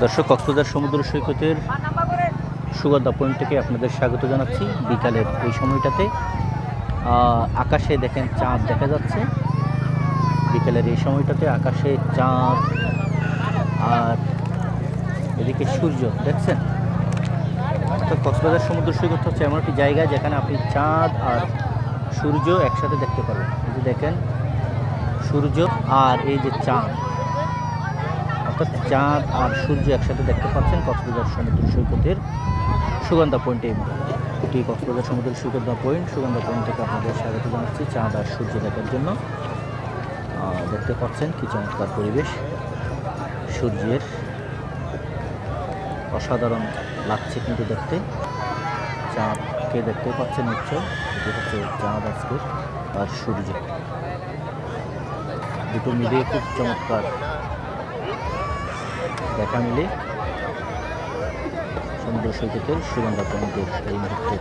দর্শক, কক্সবাজার সমুদ্র সৈকতের সুগন্ধা পয়েন্ট থেকে আপনাদের স্বাগত জানাচ্ছি। বিকালের এই সময়টাতে আকাশে দেখেন চাঁদ দেখা যাচ্ছে। বিকালের এই সময়টাতে আকাশে চাঁদ আর এদিকে সূর্য দেখছেন। তো কক্সবাজার সমুদ্র সৈকত হচ্ছে এমন একটি জায়গা যেখানে আপনি চাঁদ আর সূর্য একসাথে দেখতে পারবেন। এই যে দেখেন সূর্য আর এই যে চাঁদ, অর্থাৎ চাঁদ আর সূর্য একসাথে দেখতে পাচ্ছেন কক্সবাজার সমুদ্র সৈকতের সুগন্ধা পয়েন্টে। এটি কক্সবাজার সমুদ্র সৈকত পয়েন্ট, সুগন্ধা পয়েন্ট থেকে আপনাদের স্বাগত জানাচ্ছি চাঁদ আর সূর্য দেখার জন্য। দেখতে পাচ্ছেন কি চমৎকার পরিবেশ, সূর্যের অসাধারণ লাগছে কিন্তু দেখতে। চাঁদকে দেখতে পাচ্ছেন নিশ্চয়, এটি হচ্ছে চাঁদ আজকে আর সূর্য দুটো মিলিয়ে খুব চমৎকার দেখা মিলে সমুদ্র সৈকতের সুগন্ধা পয়েন্টের এই মুহূর্তে